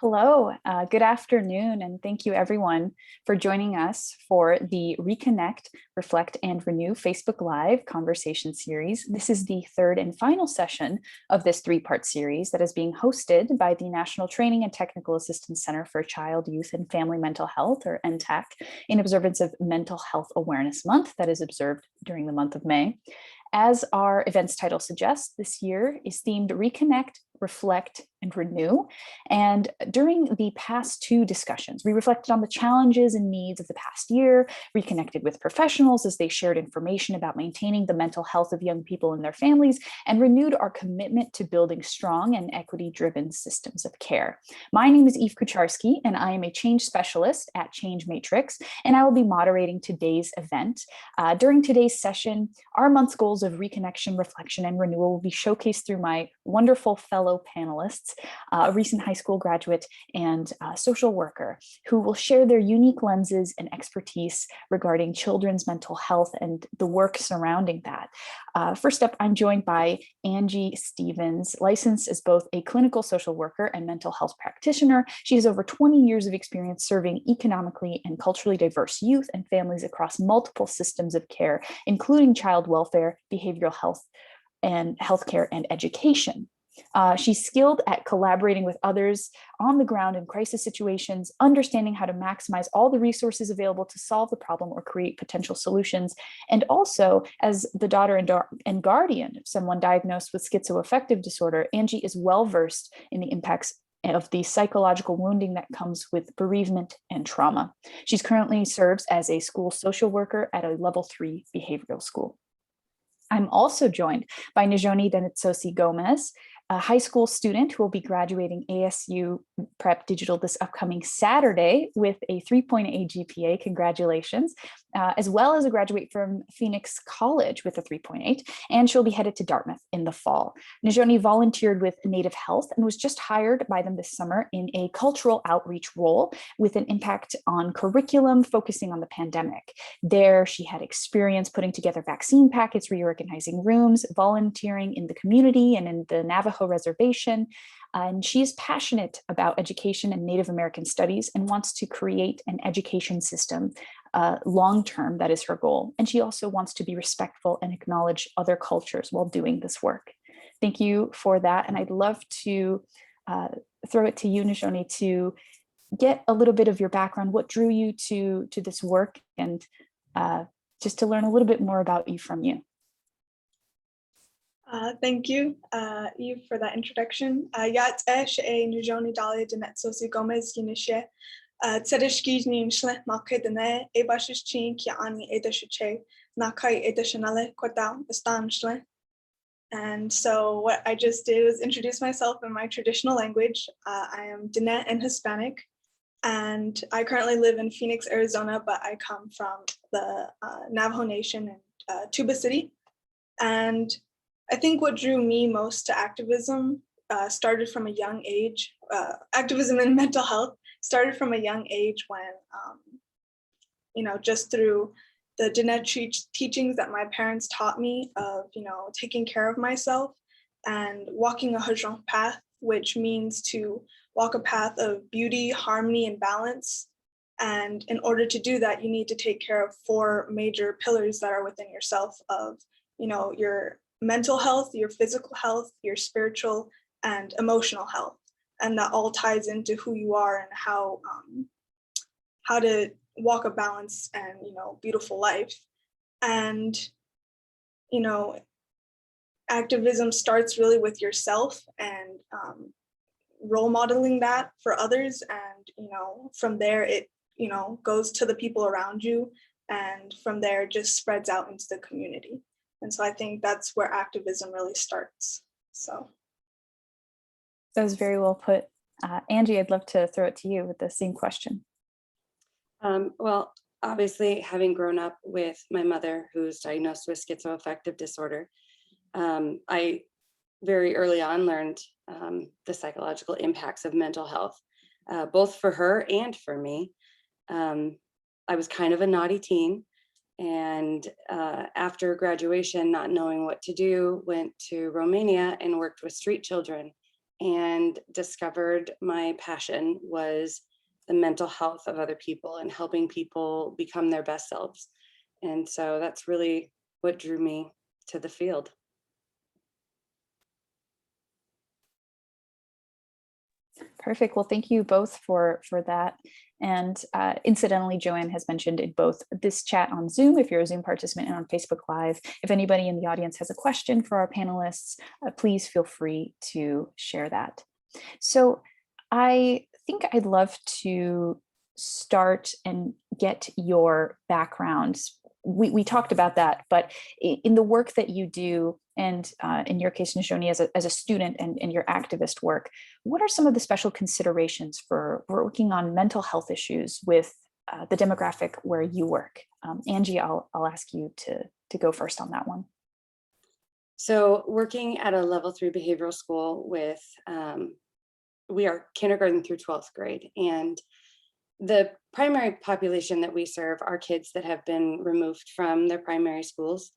Hello, good afternoon, and thank you everyone for joining us for the Reconnect, Reflect, and Renew Facebook Live conversation series. This is the third and final session of this three-part series that is being hosted by the National Training and Technical Assistance Center for Child, Youth, and Family Mental Health, or NTAC, in observance of Mental Health Awareness Month that is observed during the month of May. As our event's title suggests, this year is themed Reconnect, Reflect, and Renew. And during the past two discussions, we reflected on the challenges and needs of the past year, reconnected with professionals as they shared information about maintaining the mental health of young people and their families, and renewed our commitment to building strong and equity-driven systems of care. My name is Eve Kucharski, and I am a change specialist at Change Matrix, and I will be moderating today's event. During today's session, our month's goals of reconnection, reflection, and renewal will be showcased through my wonderful fellow panelists, a recent high school graduate and social worker, who will share their unique lenses and expertise regarding children's mental health and the work surrounding that. First up, I'm joined by Angie Stevens, licensed as both a clinical social worker and mental health practitioner. She has over 20 years of experience serving economically and culturally diverse youth and families across multiple systems of care, including child welfare, behavioral health, and healthcare and education. She's skilled at collaborating with others on the ground in crisis situations, understanding how to maximize all the resources available to solve the problem or create potential solutions. And also, as the daughter and guardian of someone diagnosed with schizoaffective disorder, Angie is well-versed in the impacts of the psychological wounding that comes with bereavement and trauma. She's currently serves as a school social worker at a level 3 behavioral school. I'm also joined by Najoni Denitsosi Gomez, a high school student who will be graduating ASU Prep Digital this upcoming Saturday with a 3.8 GPA. Congratulations, as well as a graduate from Phoenix College with a 3.8, and she'll be headed to Dartmouth in the fall. Najoni volunteered with Native Health and was just hired by them this summer in a cultural outreach role with an impact on curriculum focusing on the pandemic. There, she had experience putting together vaccine packets, reorganizing rooms, volunteering in the community and in the Navajo Reservation. And she is passionate about education and Native American studies and wants to create an education system long-term. That is her goal. And she also wants to be respectful and acknowledge other cultures while doing this work. Thank you for that. And I'd love to throw it to you, Najoni, to get a little bit of your background. What drew you to this work, and just to learn a little bit more about you from you. Thank you, Eve, for that introduction. Yat e Njoni Dali Denetsosi Gomez Yinishe, Tzedishki Nimshle, Makedene, Ebashichin, Kiani Edeshiche, Nakai Edeshanale, Kota, Estanshle. And so what I just did was introduce myself in my traditional language. I am Diné and Hispanic, and I currently live in Phoenix, Arizona, but I come from the Navajo Nation in Tuba City. And I think what drew me most to activism started from a young age. Activism in mental health started from a young age when, just through the genetic teachings that my parents taught me of, taking care of myself and walking a Hajong path, which means to walk a path of beauty, harmony, and balance. And in order to do that, you need to take care of 4 major pillars that are within yourself of, your mental health, your physical health, your spiritual and emotional health. And that all ties into who you are and how to walk a balanced and, beautiful life. And, activism starts really with yourself and role modeling that for others. And, from there, it, goes to the people around you. And from there, it just spreads out into the community. And so I think that's where activism really starts. So that was very well put. Angie, I'd love to throw it to you with the same question. Well, obviously, having grown up with my mother who's diagnosed with schizoaffective disorder, I very early on learned the psychological impacts of mental health, both for her and for me. I was kind of a naughty teen. And after graduation, not knowing what to do, went to Romania and worked with street children and discovered my passion was the mental health of other people and helping people become their best selves. And so that's really what drew me to the field. Perfect. Well, thank you both for that. And incidentally, Joanne has mentioned in both this chat on Zoom, if you're a Zoom participant, and on Facebook Live, if anybody in the audience has a question for our panelists, please feel free to share that. So I think I'd love to start and get your backgrounds. We talked about that, but in the work that you do, and in your case, Najoni, as a student and your activist work, what are some of the special considerations for working on mental health issues with the demographic where you work? Angie, I'll ask you to go first on that one. So working at a level 3 behavioral school with, we are kindergarten through 12th grade, and the primary population that we serve are kids that have been removed from their primary schools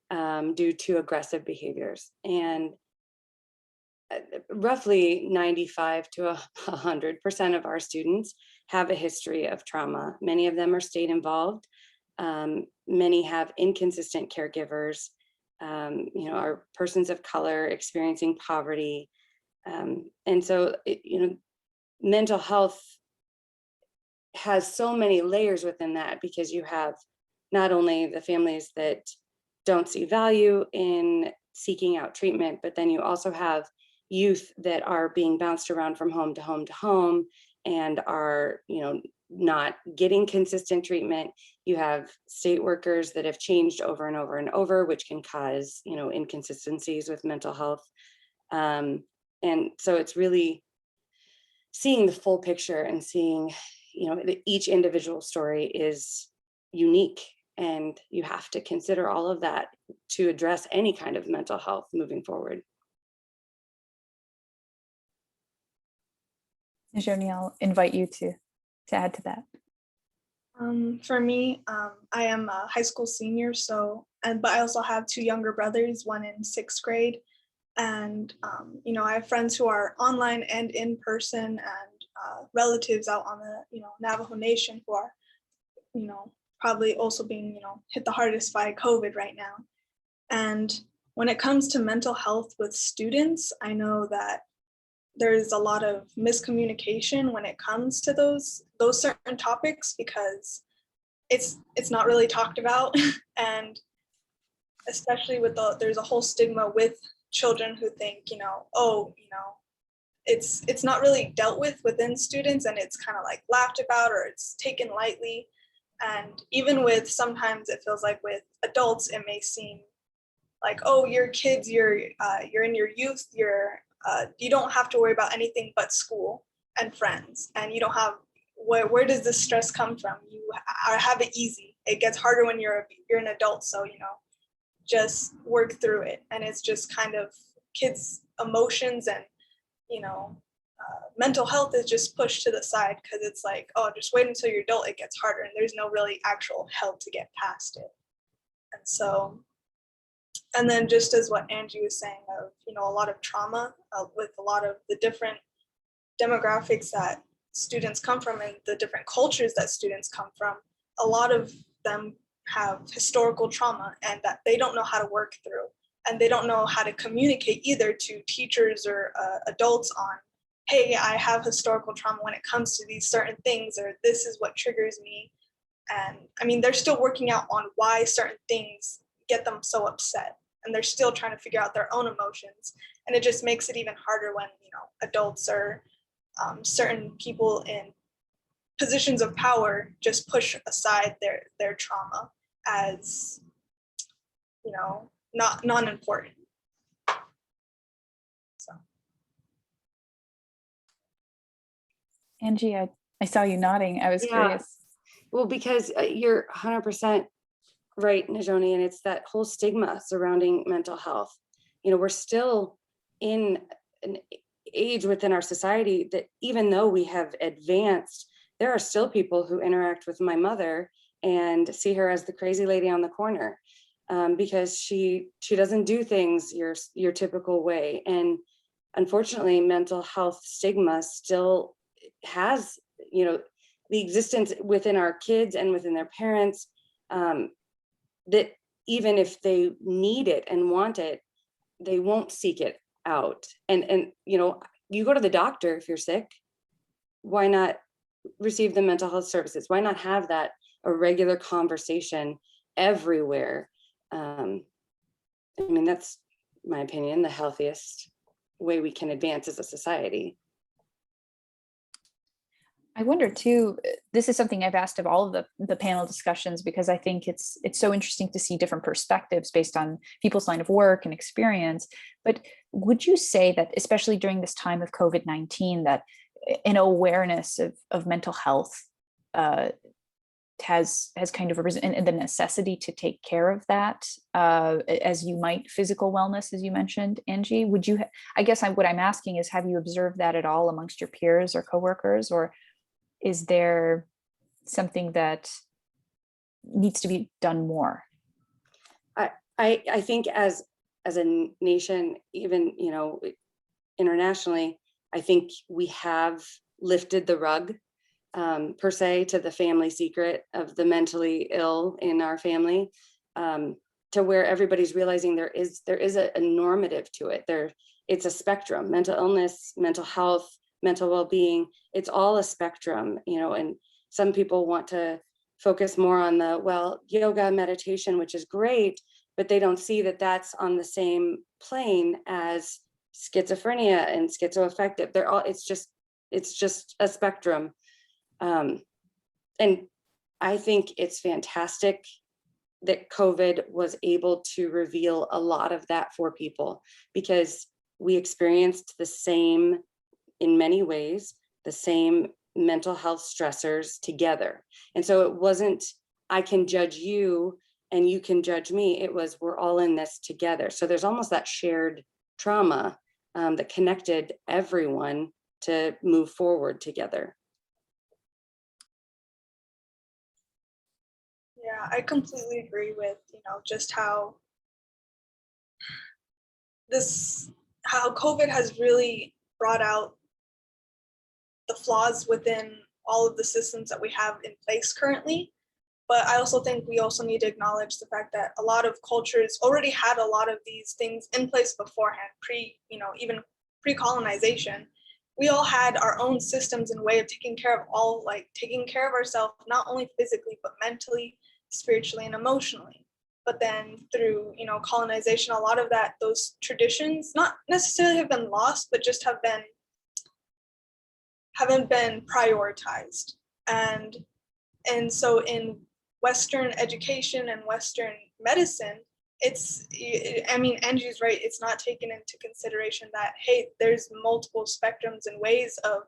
due to aggressive behaviors. And roughly 95 to 100% of our students have a history of trauma. Many of them are state involved. Many have inconsistent caregivers, are persons of color experiencing poverty. And so, mental health has so many layers within that, because you have not only the families that don't see value in seeking out treatment, but then you also have youth that are being bounced around from home to home to home and are, not getting consistent treatment. You have state workers that have changed over and over and over, which can cause, inconsistencies with mental health. And so it's really seeing the full picture and seeing, each individual story is unique, and you have to consider all of that to address any kind of mental health moving forward. Najoni, I'll invite you to add to that. For me, I am a high school senior, but I also have two younger brothers, one in 6th grade. And, I have friends who are online and in person, and relatives out on the, Navajo Nation who are, probably also being, hit the hardest by COVID right now. And when it comes to mental health with students, I know that there's a lot of miscommunication when it comes to those certain topics, because it's not really talked about. And especially with there's a whole stigma with children who think, it's not really dealt with within students, and it's kind of like laughed about or it's taken lightly. And even with, sometimes it feels like with adults, it may seem like, oh, you're kids, you're in your youth, you don't have to worry about anything but school and friends, and you don't have, where does this stress come from? You have it easy. It gets harder when you're an adult, so just work through it. And it's just kind of kids' emotions and mental health is just pushed to the side, because it's like, oh, just wait until you're adult, it gets harder, and there's no really actual help to get past it. And so, and then just as what Angie was saying of, a lot of trauma with a lot of the different demographics that students come from and the different cultures that students come from, a lot of them have historical trauma, and that they don't know how to work through, and they don't know how to communicate either to teachers or adults on, hey, I have historical trauma when it comes to these certain things, or this is what triggers me. And I mean, they're still working out on why certain things get them so upset, and they're still trying to figure out their own emotions. And it just makes it even harder when, adults or certain people in positions of power just push aside their trauma as, not non-important. So. Angie, I saw you nodding. I was curious. Well, because you're 100% right, Najoni, and it's that whole stigma surrounding mental health. We're still in an age within our society that, even though we have advanced, there are still people who interact with my mother and see her as the crazy lady on the corner, because she doesn't do things your typical way. And unfortunately, mental health stigma still has, the existence within our kids and within their parents, that even if they need it and want it, they won't seek it out. And you go to the doctor if you're sick. Why not receive the mental health services? Why not have that a regular conversation everywhere? That's my opinion, the healthiest way we can advance as a society. I wonder too, this is something I've asked of all of the panel discussions, because I think it's so interesting to see different perspectives based on people's line of work and experience. But would you say that, especially during this time of COVID-19, that an awareness of mental health has kind of arisen, and the necessity to take care of that, as you might physical wellness, as you mentioned, Angie? Would you, I guess what I'm asking is, have you observed that at all amongst your peers or coworkers, or is there something that needs to be done more? I think as a nation, even, internationally, I think we have lifted the rug, per se, to the family secret of the mentally ill in our family, to where everybody's realizing there is a normative to it. It's a spectrum. Mental illness, mental health, mental well-being, it's all a spectrum, and some people want to focus more on the yoga, meditation, which is great, but they don't see that that's on the same plane as schizophrenia and schizoaffective. It's just a spectrum. And I think it's fantastic that COVID was able to reveal a lot of that for people, because we experienced the same, in many ways, the same mental health stressors together. And so it wasn't, I can judge you and you can judge me. It was, we're all in this together. So there's almost that shared trauma that connected everyone to move forward together. Yeah, I completely agree with, just how COVID has really brought out the flaws within all of the systems that we have in place currently. But I also think we also need to acknowledge the fact that a lot of cultures already had a lot of these things in place beforehand, even pre-colonization. We all had our own systems and way of taking care of ourselves, not only physically, but mentally, spiritually, and emotionally. But then through, colonization, a lot of those traditions, not necessarily have been lost, but just haven't been prioritized. And so in Western education and Western medicine, Angie's right, it's not taken into consideration that, hey, there's multiple spectrums and ways of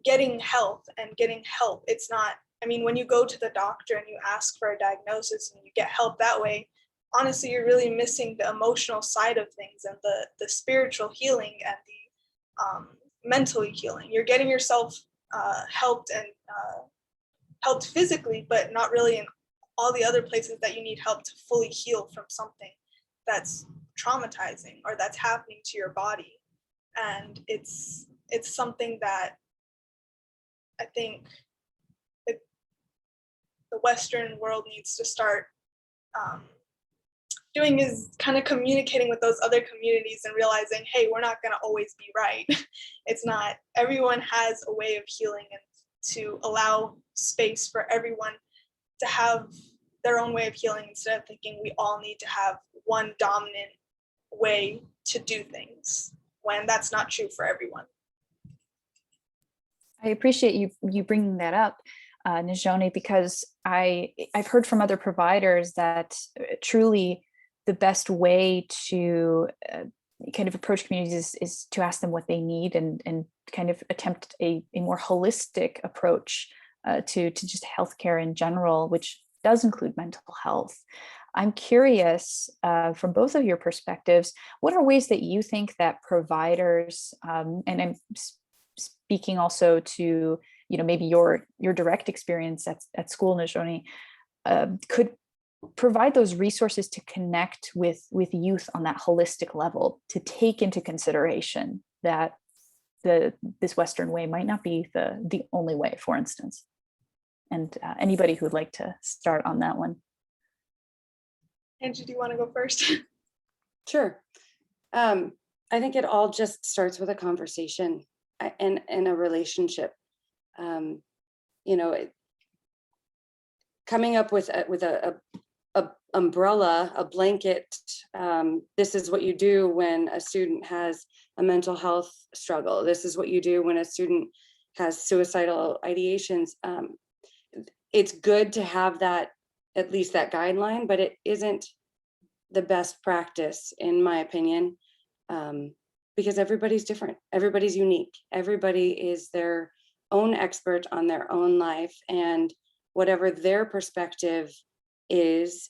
getting health and getting help. It's not, when you go to the doctor and you ask for a diagnosis and you get help that way, honestly, you're really missing the emotional side of things and the spiritual healing and the mentally healing. You're getting yourself helped and helped physically, but not really in all the other places that you need help to fully heal from something that's traumatizing or that's happening to your body. And it's something that I think the Western world needs to start doing, is kind of communicating with those other communities and realizing, hey, we're not going to always be right. It's not, everyone has a way of healing, and to allow space for everyone to have their own way of healing, instead of thinking we all need to have one dominant way to do things, when that's not true for everyone. I appreciate you bringing that up, Najoni, because I've heard from other providers that truly the best way to kind of approach communities is to ask them what they need, and kind of attempt a more holistic approach to just healthcare in general, which does include mental health. I'm curious, from both of your perspectives, what are ways that you think that providers, and I'm speaking also to maybe your direct experience at school, Najoni, could provide those resources to connect with youth on that holistic level, to take into consideration that this Western way might not be the only way, for instance. And anybody who would like to start on that one. Angie, do you want to go first? Sure. I think it all just starts with a conversation and a relationship. Coming up with a umbrella, a blanket. This is what you do when a student has a mental health struggle. This is what you do when a student has suicidal ideations. It's good to have that, at least that guideline, but it isn't the best practice, in my opinion, because everybody's different. Everybody's unique. Everybody is their own expert on their own life, and whatever their perspective is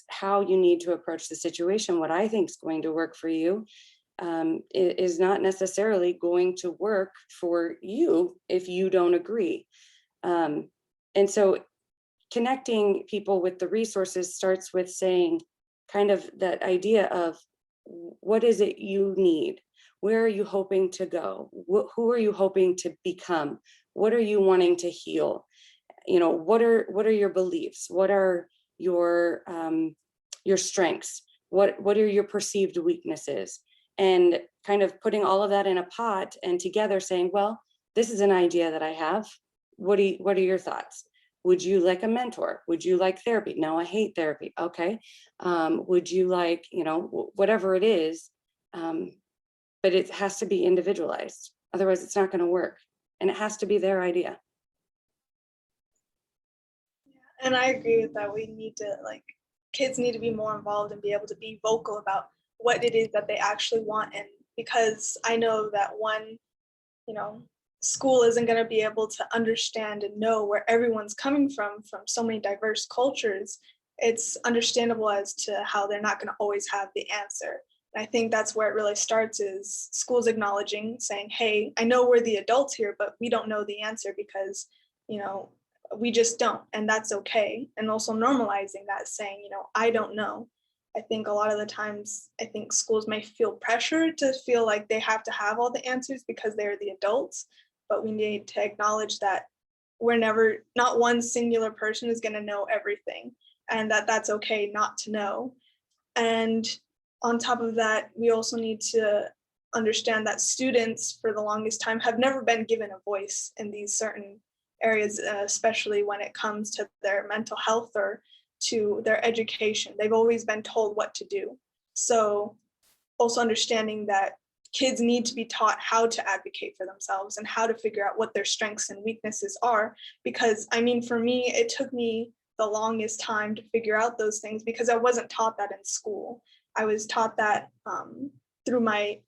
how you need to approach the situation. What I think is going to work for you is not necessarily going to work for you if you don't agree. And so connecting people with the resources starts with saying, kind of that idea of, what is it you need? Where are you hoping to go? Who are you hoping to become? What are you wanting to heal? What are your beliefs? What are your strengths? What are your perceived weaknesses? And kind of putting all of that in a pot and together saying, well, this is an idea that I have. What are your thoughts? Would you like a mentor? Would you like therapy? No, I hate therapy. Okay. Would you like, whatever it is, but it has to be individualized. Otherwise it's not going to work. And it has to be their idea. And I agree with that. Kids need to be more involved and be able to be vocal about what it is that they actually want. And because I know that school isn't going to be able to understand and know where everyone's coming from so many diverse cultures, it's understandable as to how they're not going to always have the answer. And I think that's where it really starts, is schools acknowledging, saying, hey, I know we're the adults here, but we don't know the answer because, we just don't, and that's okay. And also normalizing that, saying, I don't know. I think a lot of the times, schools may feel pressure to feel like they have to have all the answers because they're the adults, but we need to acknowledge that not one singular person is going to know everything, and that's okay not to know. And on top of that, we also need to understand that students for the longest time have never been given a voice in these certain areas, especially when it comes to their mental health or to their education. They've always been told what to do. So also understanding that kids need to be taught how to advocate for themselves and how to figure out what their strengths and weaknesses are. Because for me, it took me the longest time to figure out those things because I wasn't taught that in school. I was taught that through my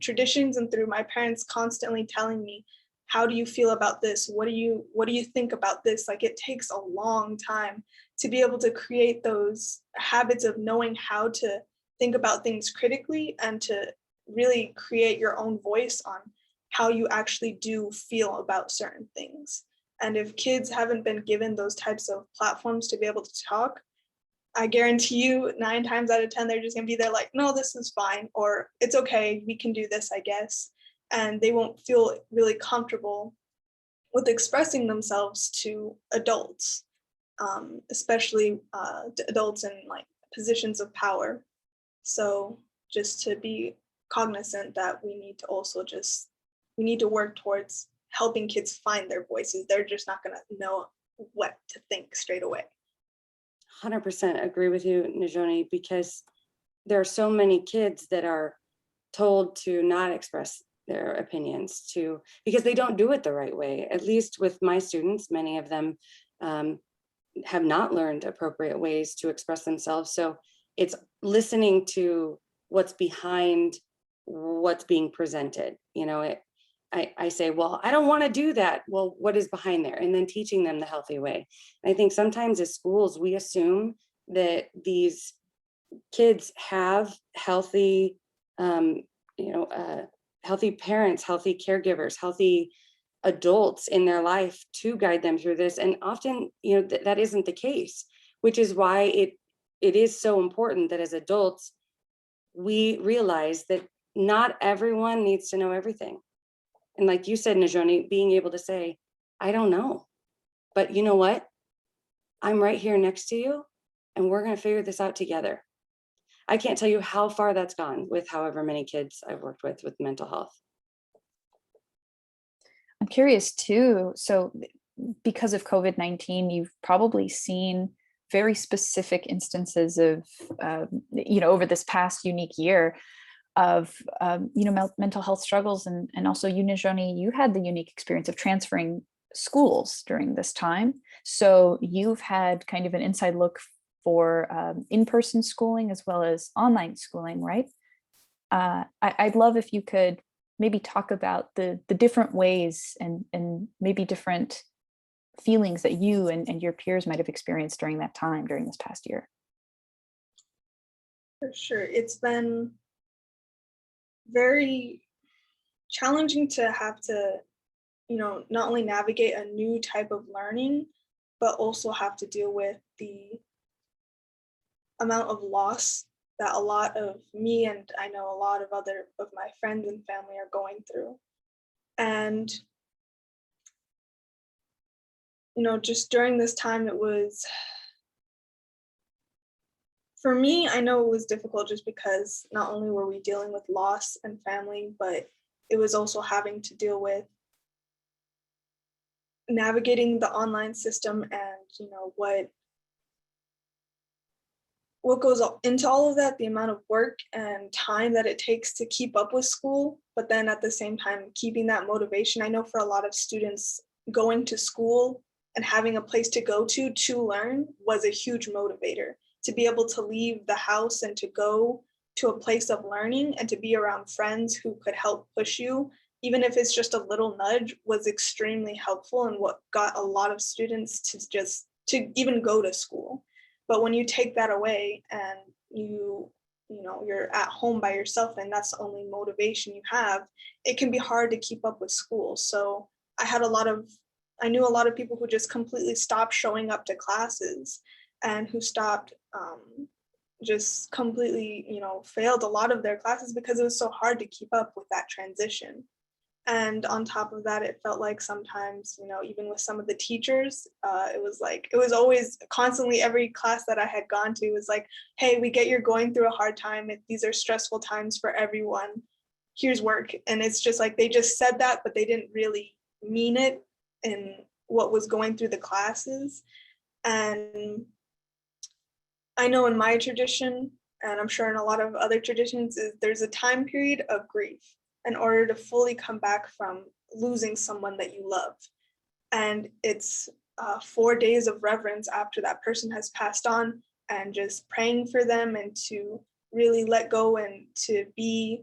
traditions and through my parents constantly telling me, how do you feel about this? What do you think about this? It takes a long time to be able to create those habits of knowing how to think about things critically and to really create your own voice on how you actually do feel about certain things. And if kids haven't been given those types of platforms to be able to talk, I guarantee you 9 times out of 10, they're just gonna be there like, no, this is fine, or it's okay, we can do this, I guess. And they won't feel really comfortable with expressing themselves to adults, especially adults in positions of power. So just to be cognizant that we need to work towards helping kids find their voices. They're just not going to know what to think straight away. 100% agree with you, Najoni, because there are so many kids that are told to not express their opinions because they don't do it the right way. At least with my students, many of them have not learned appropriate ways to express themselves. So it's listening to what's behind what's being presented. I say, well, I don't want to do that. Well, what is behind there? And then teaching them the healthy way. And I think sometimes as schools, we assume that these kids have healthy, healthy parents, healthy caregivers, healthy adults in their life to guide them through this. And often, that isn't the case, which is why it is so important that as adults, we realize that not everyone needs to know everything. And like you said, Najoni, being able to say, I don't know, but you know what? I'm right here next to you and we're going to figure this out together. I can't tell you how far that's gone with however many kids I've worked with mental health. I'm curious too. So because of COVID-19, you've probably seen very specific instances of, over this past unique year of, mental health struggles. And also you, Najoni, you had the unique experience of transferring schools during this time. So you've had kind of an inside look for in-person schooling as well as online schooling, right? I'd love if you could maybe talk about the different ways and maybe different feelings that you and your peers might have experienced during that time, during this past year. For sure. It's been very challenging to have to, not only navigate a new type of learning, but also have to deal with the amount of loss that a lot of me and I know a lot of other of my friends and family are going through. And, just during this time, it was, for me, I know it was difficult just because not only were we dealing with loss and family, but it was also having to deal with navigating the online system and, what goes into all of that, the amount of work and time that it takes to keep up with school, but then at the same time, keeping that motivation. I know for a lot of students, going to school and having a place to go to learn was a huge motivator. To be able to leave the house and to go to a place of learning and to be around friends who could help push you, even if it's just a little nudge, was extremely helpful and what got a lot of students to even go to school. But when you take that away and you're at home by yourself and that's the only motivation you have, it can be hard to keep up with school. So I knew a lot of people who just completely stopped showing up to classes and who stopped just completely, failed a lot of their classes because it was so hard to keep up with that transition. And on top of that, it felt like sometimes, even with some of the teachers, it was always constantly, every class that I had gone to was like, hey, we get you're going through a hard time. These are stressful times for everyone. Here's work. And it's just like, they just said that, but they didn't really mean it in what was going through the classes. And I know in my tradition, and I'm sure in a lot of other traditions, there's a time period of grief in order to fully come back from losing someone that you love. And it's 4 days of reverence after that person has passed on and just praying for them and to really let go and to be,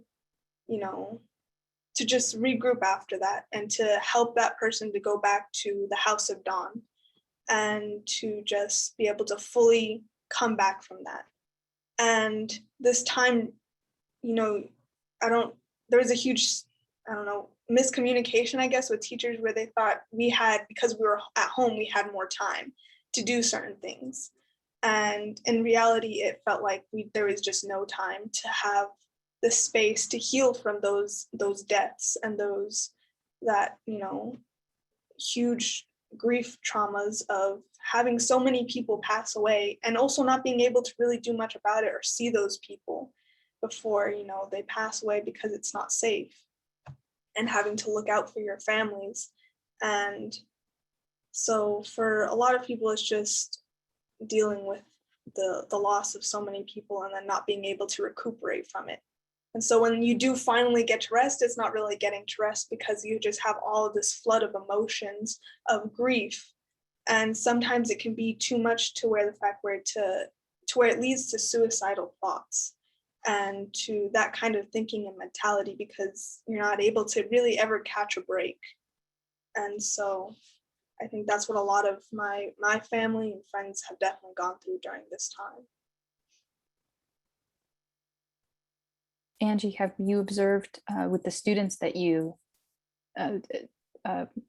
to just regroup after that and to help that person to go back to the house of dawn and to just be able to fully come back from that. And this time, there was a huge, miscommunication, I guess, with teachers where they thought because we were at home, we had more time to do certain things. And in reality, it felt like there was just no time to have the space to heal from those deaths and that huge grief traumas of having so many people pass away and also not being able to really do much about it or see those people before they pass away because it's not safe, and having to look out for your families. And so for a lot of people, it's just dealing with the loss of so many people and then not being able to recuperate from it. And so when you do finally get to rest, it's not really getting to rest because you just have all of this flood of emotions of grief. And sometimes it can be too much to where it leads to suicidal thoughts and to that kind of thinking and mentality because you're not able to really ever catch a break. And so I think that's what a lot of my family and friends have definitely gone through during this time. Angie, have you observed with the students that you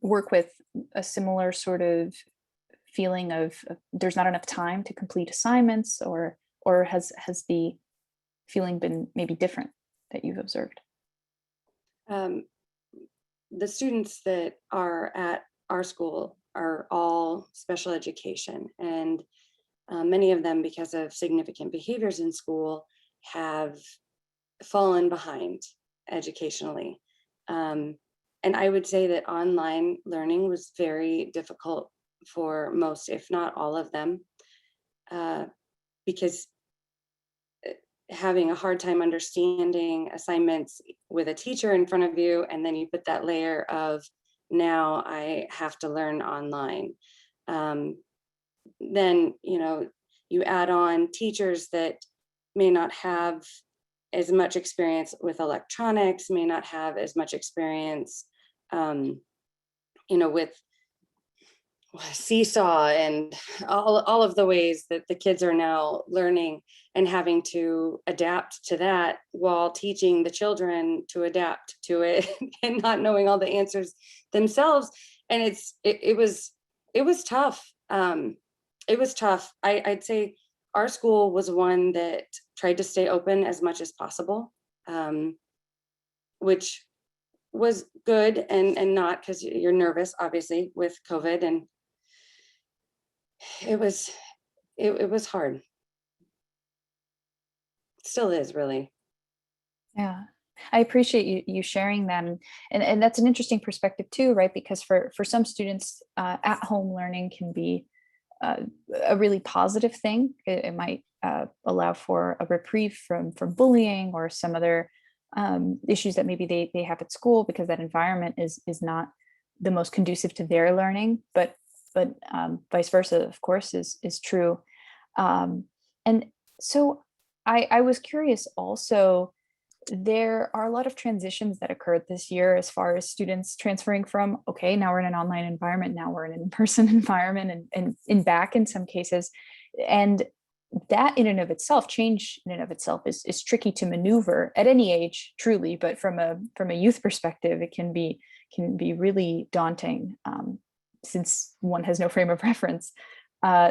work with a similar sort of feeling of there's not enough time to complete assignments, or has the feeling been maybe different that you've observed? The students that are at our school are all special education, and many of them, because of significant behaviors in school, have fallen behind educationally. And I would say that online learning was very difficult for most, if not all of them, because having a hard time understanding assignments with a teacher in front of you, and then you put that layer of, now I have to learn online. Then, you add on teachers that may not have as much experience with electronics, may not have as much experience, with seesaw and all of the ways that the kids are now learning, and having to adapt to that while teaching the children to adapt to it and not knowing all the answers themselves. And it was tough. It was tough. I'd say our school was one that tried to stay open as much as possible, which was good and not, because you're nervous, obviously, with COVID, and it was hard. Still is, really. Yeah, I appreciate you sharing that, and that's an interesting perspective too, right? Because for some students, at home learning can be a really positive thing. It might allow for a reprieve from bullying or some other issues that maybe they have at school, because that environment is not the most conducive to their learning. But vice versa, of course, is true. And so I was curious also, there are a lot of transitions that occurred this year as far as students transferring from, okay, now we're in an online environment, now we're in an in-person environment, and back in some cases. And that in and of itself, change in and of itself is tricky to maneuver at any age, truly, but from a youth perspective, it can be really daunting, since one has no frame of reference.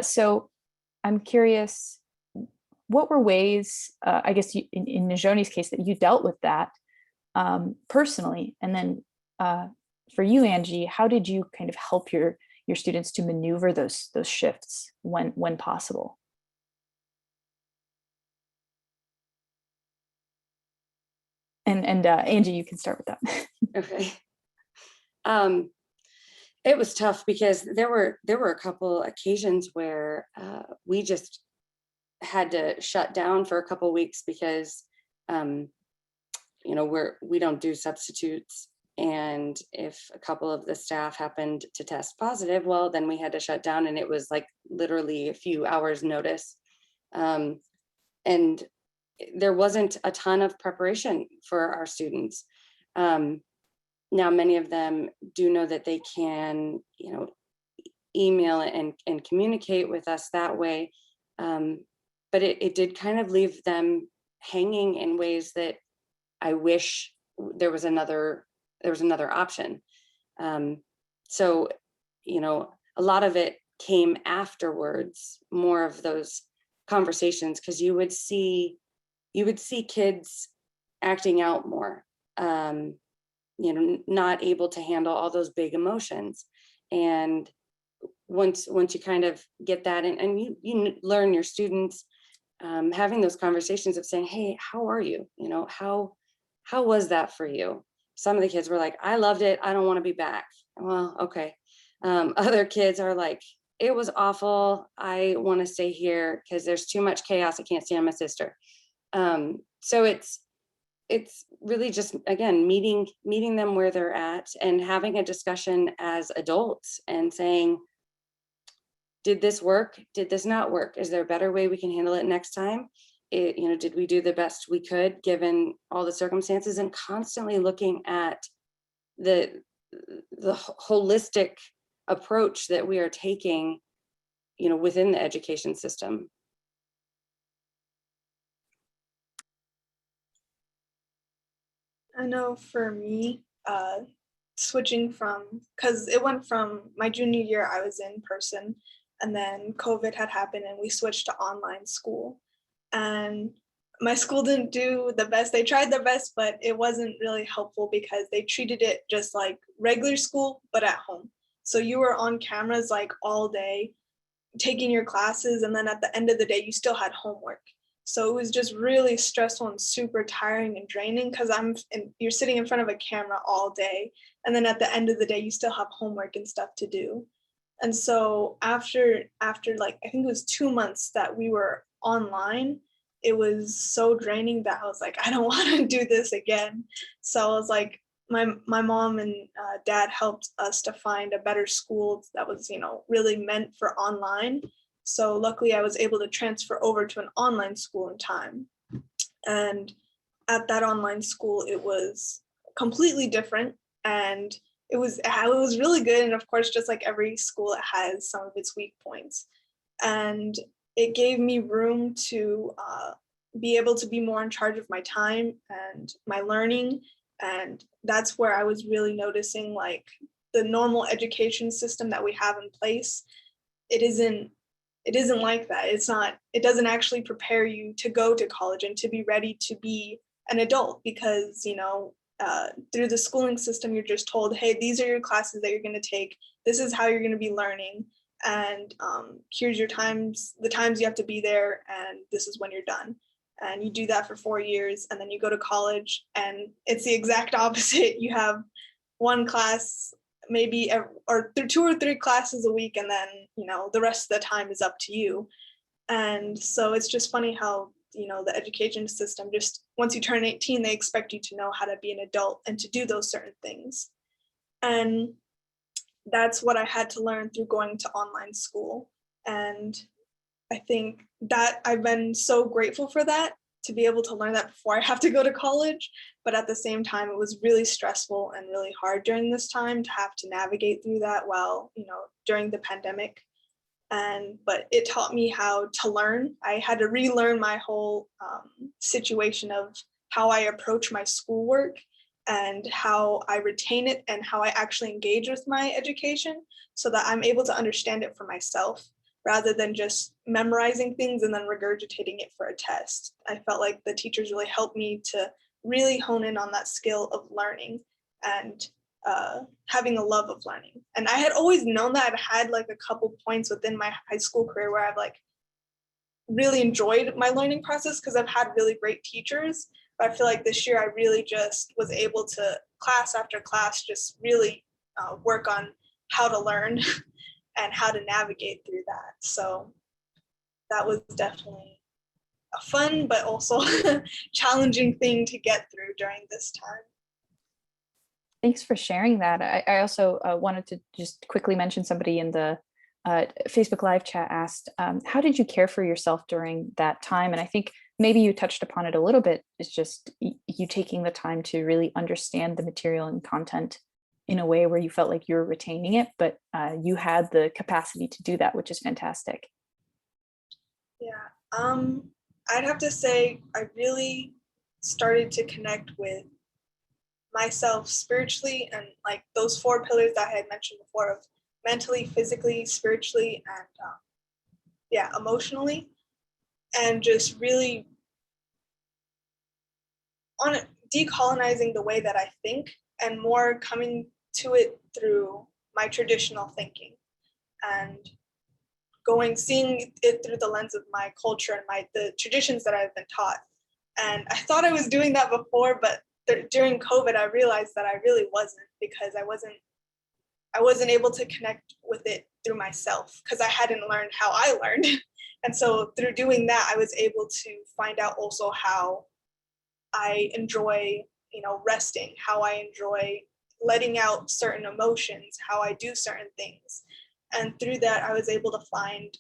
So I'm curious, what were ways, I guess, in Najoni's case, that you dealt with that personally? And then for you, Angie, how did you kind of help your students to maneuver those shifts when possible? And Angie, you can start with that. Okay. It was tough because there were a couple occasions where we just had to shut down for a couple weeks because we don't do substitutes, and if a couple of the staff happened to test positive, well, then we had to shut down, and it was like literally a few hours notice. And there wasn't a ton of preparation for our students. Now, many of them do know that they can, email and communicate with us that way. But it did kind of leave them hanging in ways that I wish there was another option. So, a lot of it came afterwards, more of those conversations, because you would see kids acting out more, not able to handle all those big emotions. And once you kind of get that, and you learn your students, having those conversations of saying, hey, how are you? How was that for you? Some of the kids were like, I loved it, I don't want to be back. Well, okay. Other kids are like, it was awful, I want to stay here because there's too much chaos, I can't stand my sister. So it's really just, again, meeting them where they're at and having a discussion as adults and saying, did this work? Did this not work? Is there a better way we can handle it next time? Did we do the best we could given all the circumstances? And constantly looking at the holistic approach that we are taking, within the education system. I know for me, switching from, because it went from my junior year, I was in person, and then COVID had happened and we switched to online school. And my school didn't do the best. They tried their best, but it wasn't really helpful because they treated it just like regular school, but at home. So you were on cameras like all day, taking your classes, and then at the end of the day, you still had homework. So it was just really stressful and super tiring and draining because you're sitting in front of a camera all day, and then at the end of the day, you still have homework and stuff to do. And so after like I think it was 2 months that we were online, it was so draining that I was like, I don't want to do this again. So I was like, my mom and dad helped us to find a better school that was, really meant for online. So luckily I was able to transfer over to an online school in time. And at that online school, it was completely different, and it was really good. And of course, just like every school, it has some of its weak points. And it gave me room to be able to be more in charge of my time and my learning. And that's where I was really noticing like the normal education system that we have in place. It isn't like that. It doesn't actually prepare you to go to college and to be ready to be an adult, because through the schooling system you're just told, hey, these are your classes that you're going to take, this is how you're going to be learning, and here's the times you have to be there, and this is when you're done. And you do that for 4 years, and then you go to college, and it's the exact opposite. You have one class maybe or 2 or 3 classes a week, and then the rest of the time is up to you. And so it's just funny how the education system, just once you turn 18, they expect you to know how to be an adult and to do those certain things. And that's what I had to learn through going to online school. And I think that I've been so grateful for that, to be able to learn that before I have to go to college. But at the same time, it was really stressful and really hard during this time to have to navigate through that while, during the pandemic. But it taught me how to learn. I had to relearn my whole situation of how I approach my schoolwork and how I retain it and how I actually engage with my education, so that I'm able to understand it for myself rather than just memorizing things and then regurgitating it for a test. I felt like the teachers really helped me to really hone in on that skill of learning and having a love of learning. And I had always known that. I've had like a couple points within my high school career where I've like really enjoyed my learning process because I've had really great teachers. But I feel like this year I really just was able to, class after class, just really work on how to learn and how to navigate through that. So that was definitely a fun but also challenging thing to get through during this time. Thanks for sharing that. I also wanted to just quickly mention, somebody in the Facebook Live chat asked, how did you care for yourself during that time? And I think maybe you touched upon it a little bit. It's just you taking the time to really understand the material and content in a way where you felt like you were retaining it, but you had the capacity to do that, which is fantastic. Yeah, I'd have to say I really started to connect with myself spiritually, and like those 4 pillars that I had mentioned before of mentally, physically, spiritually, and emotionally, and just really on it, decolonizing the way that I think and more coming to it through my traditional thinking and seeing it through the lens of my culture and the traditions that I've been taught. And I thought I was doing that before, but during COVID, I realized that I really wasn't, because I wasn't able to connect with it through myself because I hadn't learned how I learned. And so through doing that, I was able to find out also how I enjoy, resting, how I enjoy letting out certain emotions, how I do certain things. And through that, I was able to find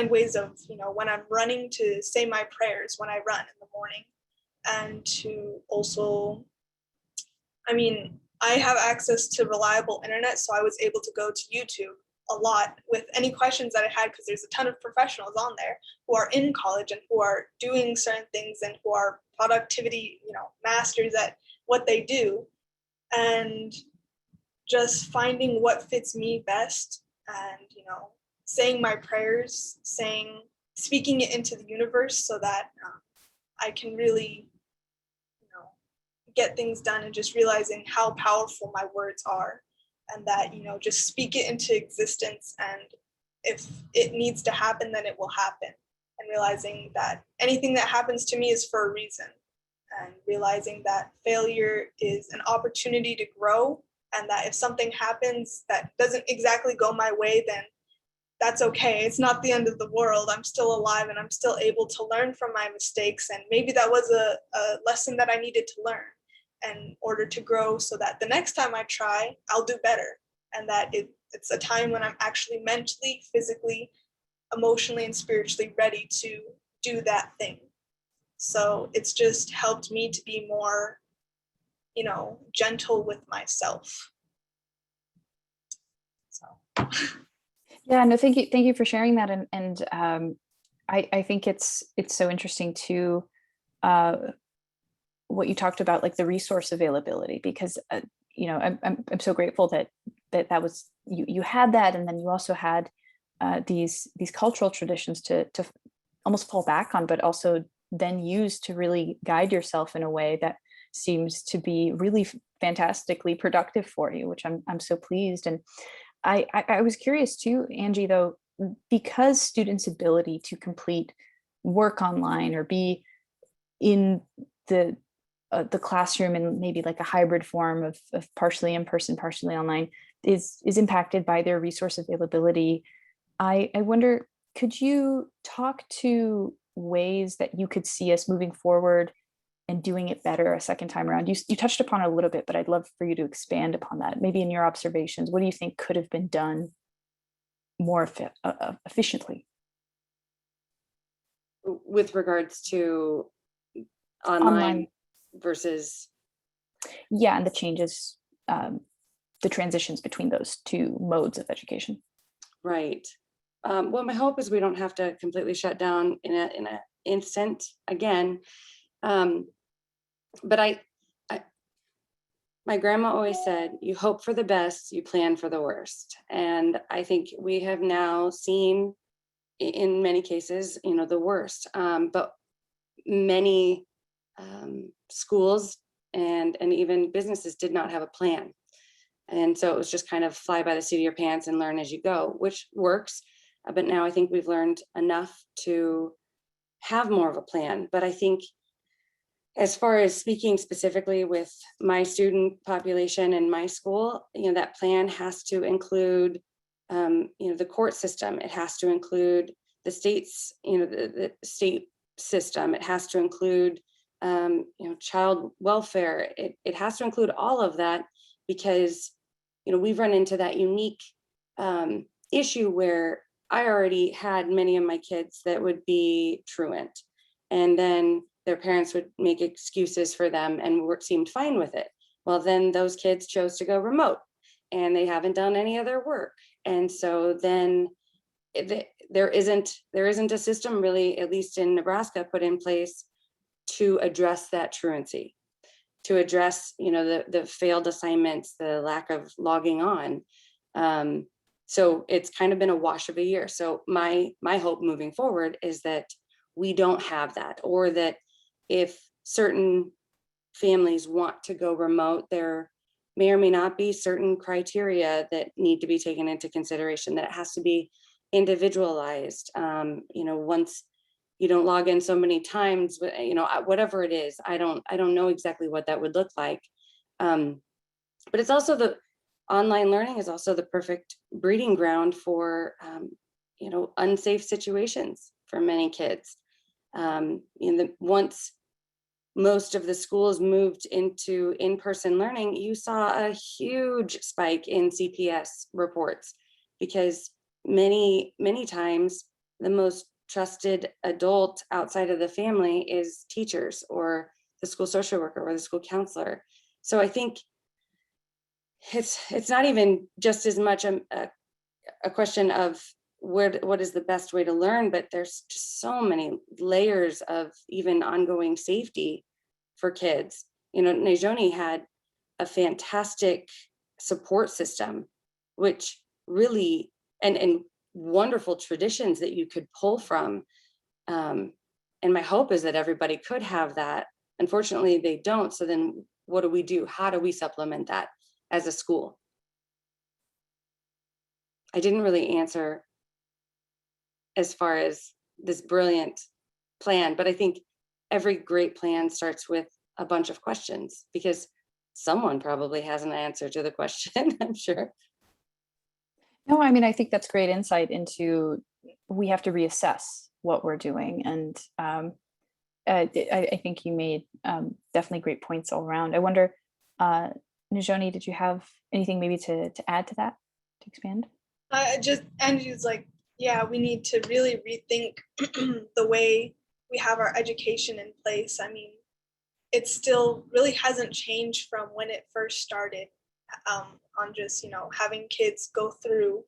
ways of, when I'm running, to say my prayers when I run in the morning, and to also, I have access to reliable internet, so I was able to go to YouTube a lot with any questions that I had, because there's a ton of professionals on there who are in college and who are doing certain things and who are productivity, masters at what they do. And just finding what fits me best, and saying my prayers, speaking it into the universe, so that I can really, get things done, and just realizing how powerful my words are, and that, just speak it into existence. And if it needs to happen, then it will happen. And realizing that anything that happens to me is for a reason, and realizing that failure is an opportunity to grow, and that if something happens that doesn't exactly go my way, then that's okay. It's not the end of the world. I'm still alive, and I'm still able to learn from my mistakes. And maybe that was a lesson that I needed to learn in order to grow, so that the next time I try, I'll do better. And that it's a time when I'm actually mentally, physically, emotionally, and spiritually ready to do that thing. So it's just helped me to be more, gentle with myself. So. Yeah, no, thank you for sharing that. And I think it's so interesting too, what you talked about, like the resource availability, because I'm so grateful that was you had that, and then you also had these cultural traditions to almost fall back on, but also then use to really guide yourself in a way that seems to be really fantastically productive for you, which I'm so pleased. And I was curious too, Angie, though, because students' ability to complete work online or be in the classroom in maybe like a hybrid form of partially in person, partially online is impacted by their resource availability. I wonder, could you talk to ways that you could see us moving forward and doing it better a second time around? You touched upon it a little bit, but I'd love for you to expand upon that. Maybe in your observations, what do you think could have been done more efficiently? With regards to online versus. Yeah, and the changes, the transitions between those two modes of education. Right. Well, my hope is we don't have to completely shut down in an instant again. But my grandma always said, you hope for the best, you plan for the worst. And I think we have now seen in many cases, the worst. But many schools and even businesses did not have a plan. And so it was just kind of fly by the seat of your pants and learn as you go, which works. But now I think we've learned enough to have more of a plan. But I think as far as speaking specifically with my student population and my school, that plan has to include, the court system. It has to include the state's, the state system. It has to include, child welfare. It has to include all of that, because, we've run into that unique issue where I already had many of my kids that would be truant, and then their parents would make excuses for them and seemed fine with it. Well, then those kids chose to go remote and they haven't done any other work. And so then there isn't a system really, at least in Nebraska, put in place to address that truancy, to address, the failed assignments, the lack of logging on. So it's kind of been a wash of a year. So my hope moving forward is that we don't have that, or that if certain families want to go remote, there may or may not be certain criteria that need to be taken into consideration, that it has to be individualized. Once you don't log in so many times, whatever it is, I don't know exactly what that would look like. But it's also online learning is also the perfect breeding ground for, unsafe situations for many kids. Once most of the schools moved into in-person learning, you saw a huge spike in CPS reports, because many times the most trusted adult outside of the family is teachers or the school social worker or the school counselor. So I think it's not even just as much a question of what is the best way to learn, but there's just so many layers of even ongoing safety for kids. Najoni had a fantastic support system, which really, and wonderful traditions that you could pull from. And And my hope is that everybody could have that. Unfortunately, they don't. So then what do we do? How do we supplement that as a school? I didn't really answer as far as this brilliant plan, but I think every great plan starts with a bunch of questions, because someone probably has an answer to the question, I'm sure. No, I mean, I think that's great insight into, we have to reassess what we're doing. And I think you made definitely great points all around. I wonder, Najoni, did you have anything maybe to add to that, to expand? Just Andrew's like, yeah, we need to really rethink the way we have our education in place. I mean, it still really hasn't changed from when it first started, on just, having kids go through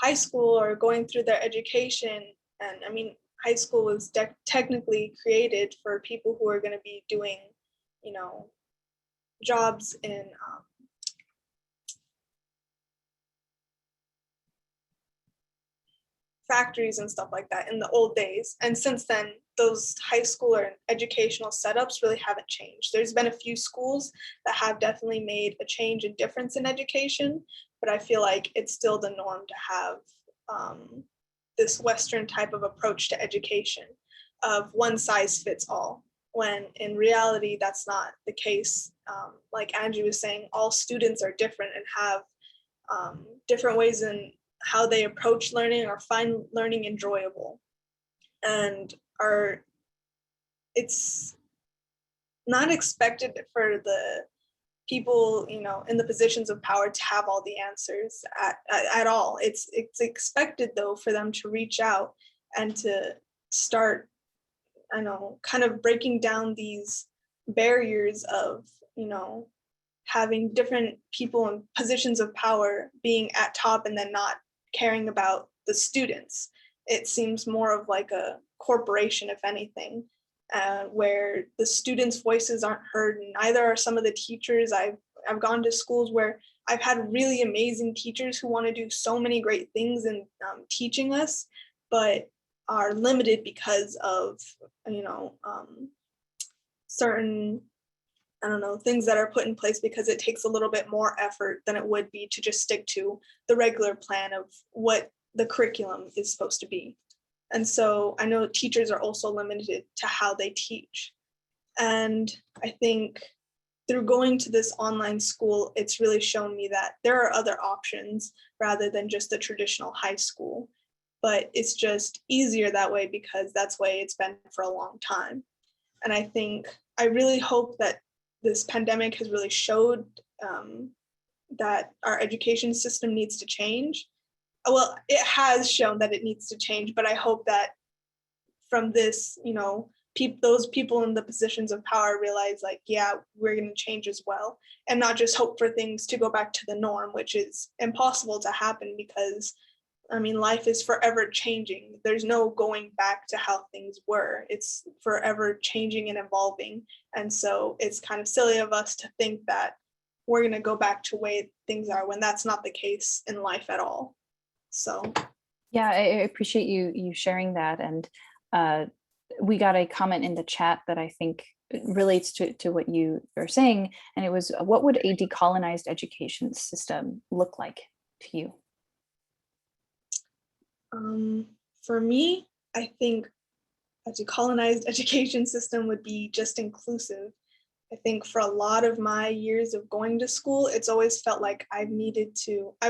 high school or going through their education. And I mean, high school was technically created for people who are going to be doing, jobs in factories and stuff like that in the old days. And since then, those high school or educational setups really haven't changed. There's been a few schools that have definitely made a change and difference in education, but I feel like it's still the norm to have this Western type of approach to education of one size fits all, when in reality, that's not the case. Like Angie was saying, all students are different and have different ways in how they approach learning or find learning enjoyable. And it's not expected for the people, in the positions of power to have all the answers at all. It's expected though for them to reach out and to start, kind of breaking down these barriers of, having different people in positions of power being at top and then not caring about the students. It seems more of like a corporation, if anything, where the students' voices aren't heard. And neither are some of the teachers. I've gone to schools where I've had really amazing teachers who want to do so many great things in teaching us, but are limited because of, certain, things that are put in place, because it takes a little bit more effort than it would be to just stick to the regular plan of what the curriculum is supposed to be. And so I know teachers are also limited to how they teach. And I think through going to this online school, it's really shown me that there are other options rather than just the traditional high school. But it's just easier that way because that's the way it's been for a long time. And I really hope that this pandemic has really showed that our education system needs to change. Well, it has shown that it needs to change, but I hope that from this, those people in the positions of power realize like, yeah, we're going to change as well, and not just hope for things to go back to the norm, which is impossible to happen because, life is forever changing. There's no going back to how things were. It's forever changing and evolving. And so it's kind of silly of us to think that we're going to go back to the way things are when that's not the case in life at all. So. Yeah, I appreciate you sharing that. And we got a comment in the chat that I think relates to what you are saying. And it was, what would a decolonized education system look like to you? For me, I think a decolonized education system would be just inclusive. I think for a lot of my years of going to school, it's always felt like I've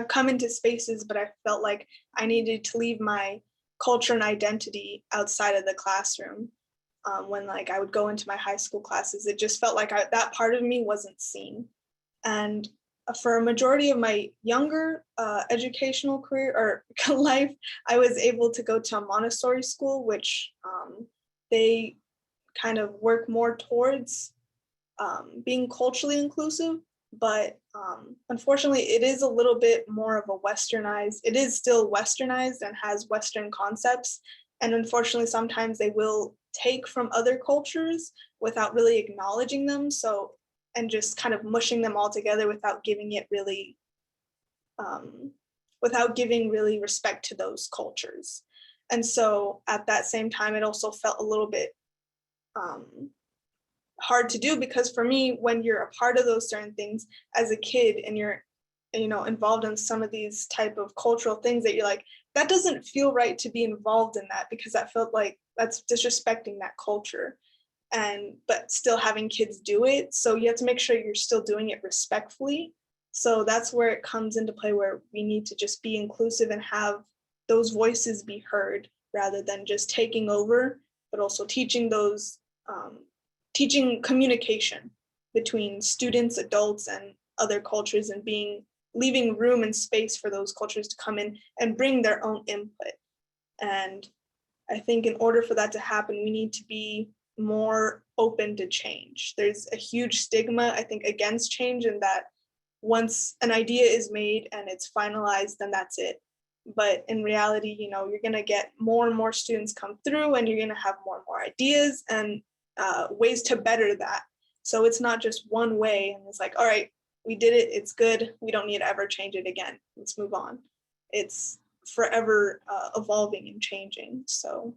come into spaces, but I felt like I needed to leave my culture and identity outside of the classroom. When I would go into my high school classes, it just felt like that part of me wasn't seen. And for a majority of my younger educational career or life, I was able to go to a Montessori school, which they kind of work more towards being culturally inclusive. But unfortunately, it is a little bit more of a westernized. It is still westernized and has Western concepts. And unfortunately, sometimes they will take from other cultures without really acknowledging them. And just kind of mushing them all together without giving really respect to those cultures. And so at that same time, it also felt a little bit hard to do, because for me, when you're a part of those certain things as a kid and you're, involved in some of these type of cultural things that you're like, that doesn't feel right to be involved in that, because that felt like that's disrespecting that culture. But still having kids do it, so you have to make sure you're still doing it respectfully. So that's where it comes into play, where we need to just be inclusive and have those voices be heard, rather than just taking over, but also teaching teaching communication between students, adults, and other cultures, and leaving room and space for those cultures to come in and bring their own input. And I think in order for that to happen, we need to be more open to change. There's a huge stigma, I think, against change, in that once an idea is made and it's finalized, then that's it. But in reality, you're going to get more and more students come through, and you're going to have more and more ideas and ways to better that. So it's not just one way and it's like, all right, we did it, it's good, we don't need to ever change it again, let's move on. It's forever evolving and changing. So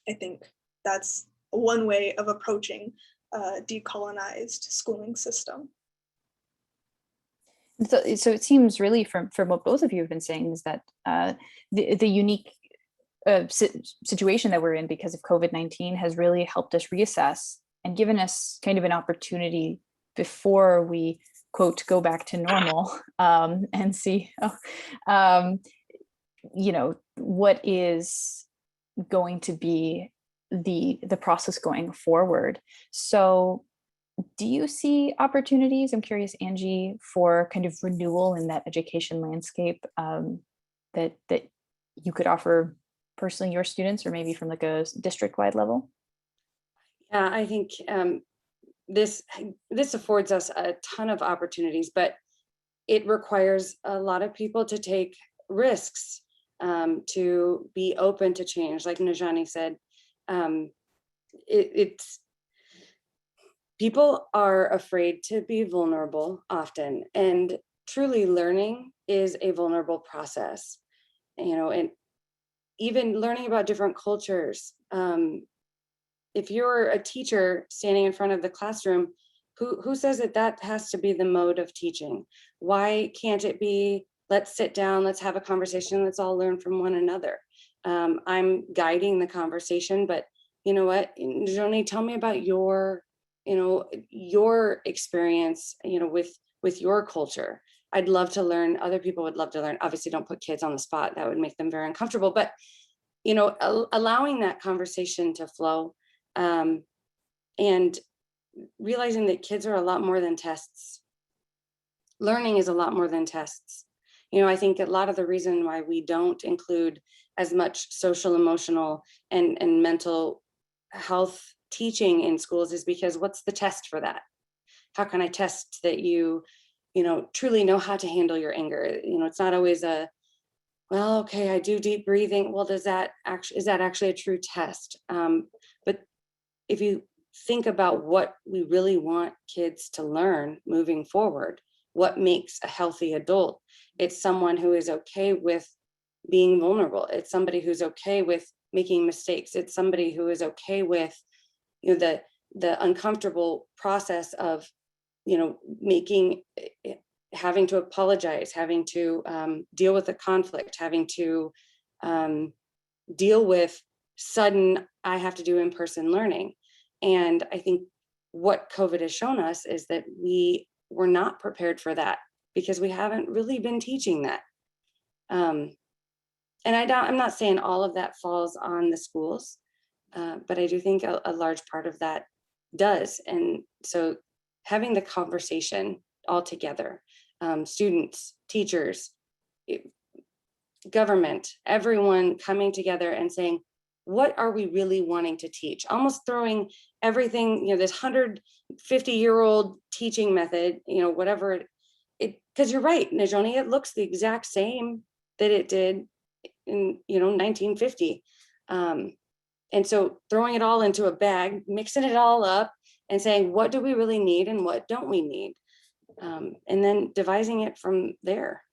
I think that's one way of approaching a decolonized schooling system. So it seems really from what both of you have been saying is that the unique situation that we're in because of COVID-19 has really helped us reassess and given us kind of an opportunity before we, quote, go back to normal, and see, what is going to be the process going forward. So do you see opportunities, I'm curious, Angie, for kind of renewal in that education landscape that you could offer personally your students, or maybe from like a district-wide level? Yeah, I think this affords us a ton of opportunities, but it requires a lot of people to take risks, to be open to change. Like Najani said, it's people are afraid to be vulnerable often, and truly learning is a vulnerable process, and even learning about different cultures. If you're a teacher standing in front of the classroom, who says that has to be the mode of teaching? Why can't it be, let's sit down, let's have a conversation, let's all learn from one another? I'm guiding the conversation, but you know what, Joni, tell me about your experience, with your culture. I'd love to learn, other people would love to learn. Obviously, don't put kids on the spot, that would make them very uncomfortable, but allowing that conversation to flow, and realizing that kids are a lot more than tests. Learning is a lot more than tests. I think a lot of the reason why we don't include as much social, emotional, and mental health teaching in schools is because what's the test for that? How can I test that you truly know how to handle your anger? It's not always well, okay, I do deep breathing. Well, is that actually a true test? But if you think about what we really want kids to learn moving forward, what makes a healthy adult? It's someone who is okay with being vulnerable. It's somebody who's okay with making mistakes. It's somebody who is okay with, the uncomfortable process of, having to apologize, having to deal with the conflict, having to deal with sudden, I have to do in-person learning. And I think what COVID has shown us is that we were not prepared for that because we haven't really been teaching that. And I'm not saying all of that falls on the schools, but I do think a large part of that does. And so having the conversation all together, students, teachers, government, everyone coming together and saying, what are we really wanting to teach? Almost throwing everything, this 150-year-old teaching method, whatever it, because you're right, Najoni, it looks the exact same that it did in 1950. And so throwing it all into a bag, mixing it all up and saying, what do we really need and what don't we need? And then devising it from there.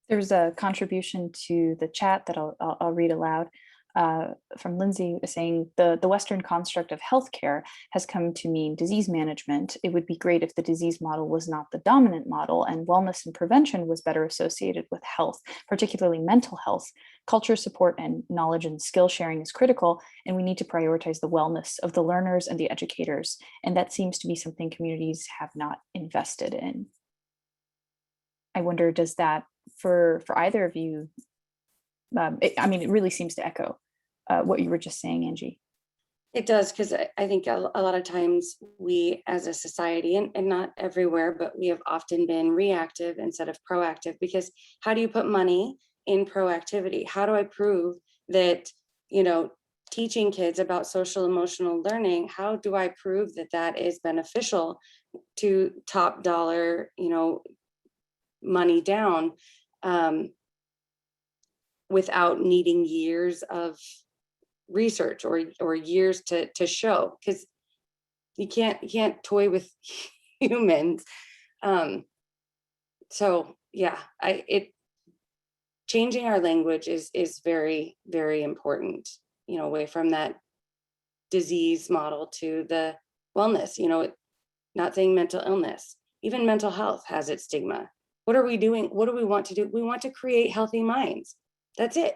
There's a contribution to the chat that I'll read aloud. from Lindsay saying the Western construct of healthcare has come to mean disease management. It would be great if the disease model was not the dominant model and wellness and prevention was better associated with health, particularly mental health. Culture support and knowledge and skill sharing is critical, and we need to prioritize the wellness of the learners and the educators. And that seems to be something communities have not invested in. I wonder, does that for either of you, it really seems to echo what you were just saying, Angie. It does, because I think a lot of times we as a society, and not everywhere, but we have often been reactive instead of proactive, because how do you put money in proactivity? How do I prove that, teaching kids about social emotional learning, how do I prove that that is beneficial to top dollar, money down, without needing years of research or years to show, because you can't toy with humans. So yeah, changing our language is very, very important, away from that disease model to the wellness, not saying mental illness, even mental health has its stigma. What are we doing? What do we want to do? We want to create healthy minds. That's it.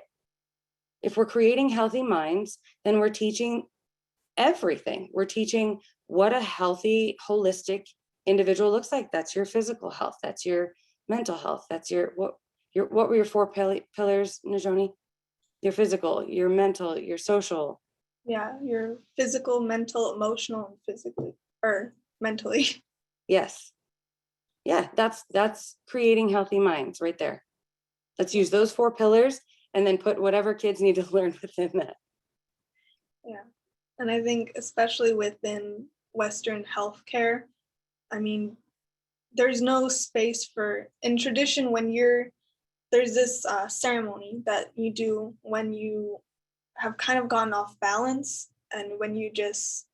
If we're creating healthy minds, then we're teaching everything. We're teaching what a healthy, holistic individual looks like. That's your physical health. That's your mental health. That's what were your 4 pillars, Najoni? Your physical, your mental, your social. Yeah, your physical, mental, emotional, and physically, or mentally. Yes. Yeah, that's creating healthy minds right there. Let's use those 4 pillars and then put whatever kids need to learn within that. Yeah. And I think especially within Western healthcare, there's no space in tradition, there's this ceremony that you do when you have kind of gotten off balance and when you just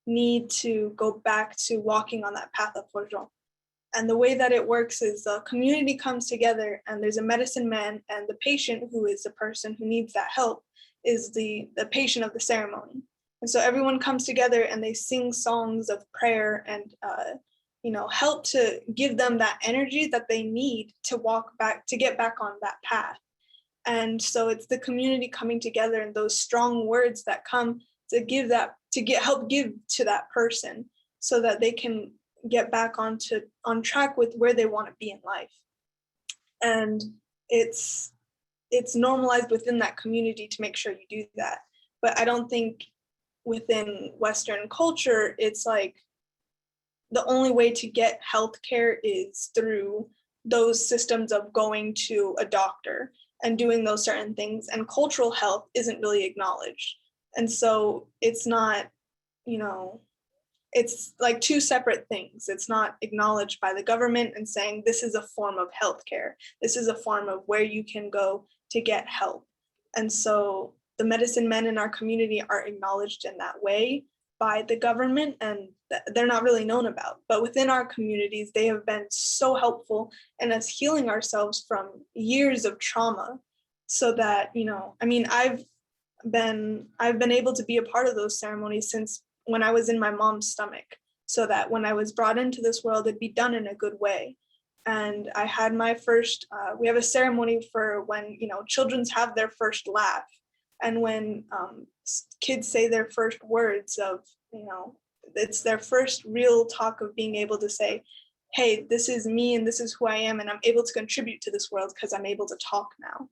need to go back to walking on that path of forjon. And the way that it works is the community comes together and there's a medicine man, and the patient, who is the person who needs that help, is the patient of the ceremony. And so everyone comes together and they sing songs of prayer and, help to give them that energy that they need to get back on that path. And so it's the community coming together and those strong words that come to help give to that person so that they can get back on track with where they want to be in life. And it's normalized within that community to make sure you do that. But I don't think within Western culture, it's like the only way to get healthcare is through those systems of going to a doctor and doing those certain things. And cultural health isn't really acknowledged. And so it's not, it's like 2 separate things. It's not acknowledged by the government and saying this is a form of healthcare. This is a form of where you can go to get help. And so the medicine men in our community are acknowledged in that way by the government, and they're not really known about. But within our communities, they have been so helpful in us healing ourselves from years of trauma, so that, I've been able to be a part of those ceremonies since when I was in my mom's stomach, so that when I was brought into this world, it'd be done in a good way. And I had my first, we have a ceremony for when, children have their first laugh. And when kids say their first words of, it's their first real talk of being able to say, hey, this is me and this is who I am, and I'm able to contribute to this world because I'm able to talk now.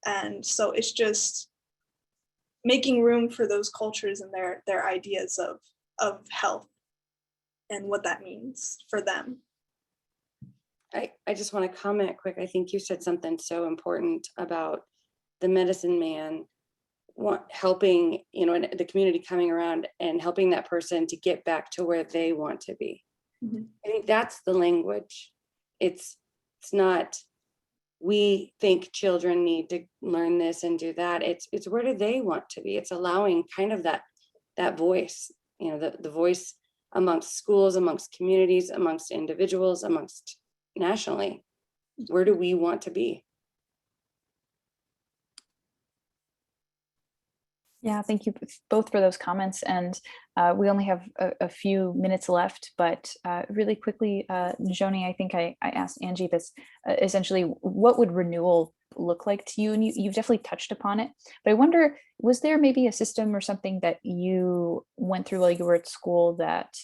And so it's just making room for those cultures and their ideas of health and what that means for them. I just want to comment quick. I think you said something so important about the medicine man helping, the community coming around and helping that person to get back to where they want to be. Mm-hmm. I think that's the language. It's not, we think children need to learn this and do that. It's where do they want to be? It's allowing kind of that voice, the voice amongst schools, amongst communities, amongst individuals, amongst nationally. Where do we want to be? Yeah, thank you both for those comments. And we only have a few minutes left, but really quickly, Joni, I think I asked Angie this, essentially, what would renewal look like to you? And you've definitely touched upon it, but I wonder, was there maybe a system or something that you went through while you were at school that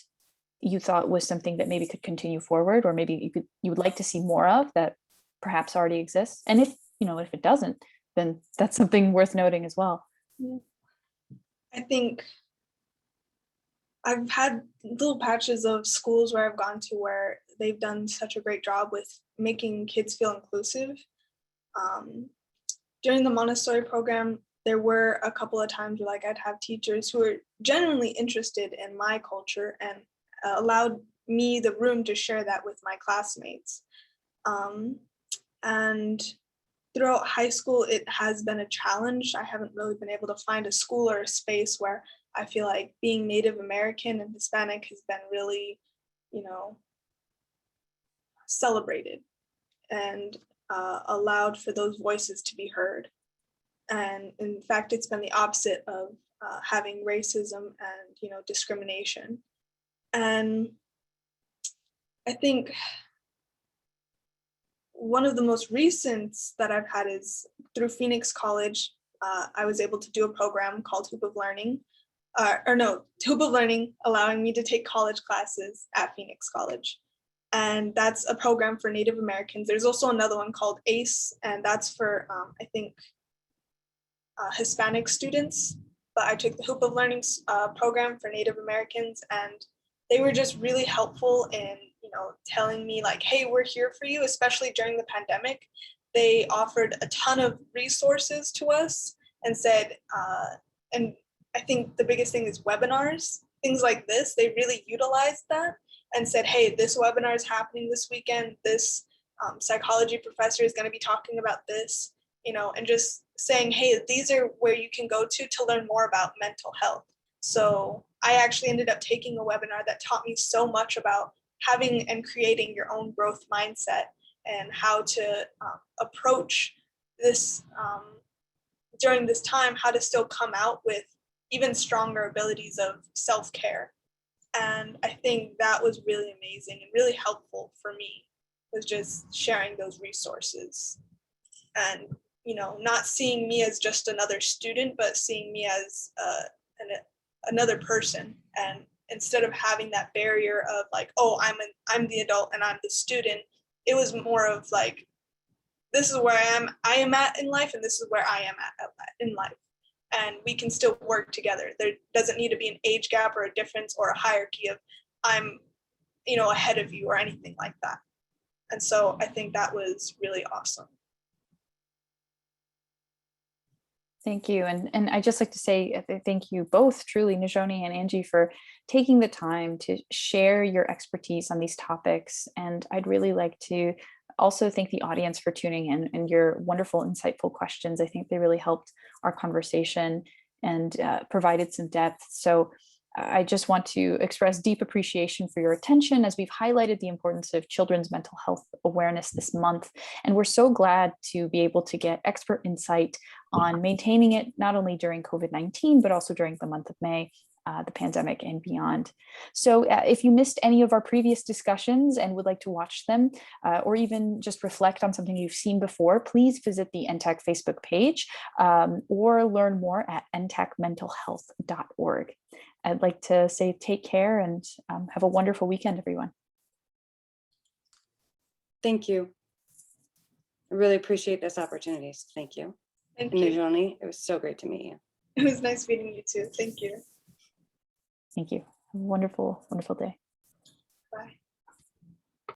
you thought was something that maybe could continue forward, or maybe you would like to see more of that perhaps already exists? And if it doesn't, then that's something worth noting as well. Yeah. I think I've had little patches of schools where I've gone to where they've done such a great job with making kids feel inclusive. During the Montessori program, there were a couple of times where I'd have teachers who were genuinely interested in my culture and allowed me the room to share that with my classmates. And throughout high school, it has been a challenge. I haven't really been able to find a school or a space where I feel like being Native American and Hispanic has been really, celebrated and allowed for those voices to be heard. And in fact, it's been the opposite of having racism and, discrimination. And I think one of the most recent that I've had is through Phoenix College. I was able to do a program called Hoop of Learning, Hoop of Learning, allowing me to take college classes at Phoenix College. And that's a program for Native Americans. There's also another one called ACE, and that's for, I think, Hispanic students. But I took the Hoop of Learning program for Native Americans, and they were just really helpful in, telling me hey, we're here for you, especially during the pandemic. They offered a ton of resources to us and said, and I think the biggest thing is webinars, things like this. They really utilized that and said, hey, this webinar is happening this weekend. This psychology professor is going to be talking about this, and just saying, hey, these are where you can go to learn more about mental health. So I actually ended up taking a webinar that taught me so much about having and creating your own growth mindset and how to approach this during this time, how to still come out with even stronger abilities of self-care. And I think that was really amazing and really helpful for me, was just sharing those resources and, not seeing me as just another student, but seeing me as another person. And instead of having that barrier of oh, I'm the adult and I'm the student, it was more of this is where I am at in life, and this is where I am at in life. And we can still work together. There doesn't need to be an age gap or a difference or a hierarchy of I'm, ahead of you or anything like that. And so I think that was really awesome. Thank you. And I just like to say thank you both, truly, Najoni and Angie, for taking the time to share your expertise on these topics. And I'd really like to also thank the audience for tuning in and your wonderful, insightful questions. I think they really helped our conversation and provided some depth. So I just want to express deep appreciation for your attention as we've highlighted the importance of children's mental health awareness this month. And we're so glad to be able to get expert insight on maintaining it, not only during COVID-19, but also during the month of May, the pandemic and beyond. So if you missed any of our previous discussions and would like to watch them, or even just reflect on something you've seen before, please visit the NTAC Facebook page or learn more at ntacmentalhealth.org. I'd like to say take care and have a wonderful weekend, everyone. Thank you. I really appreciate this opportunity. So thank you. Thank you. Najoni, it was so great to meet you. It was nice meeting you too. Thank you. Thank you. Have a wonderful, wonderful day. Bye.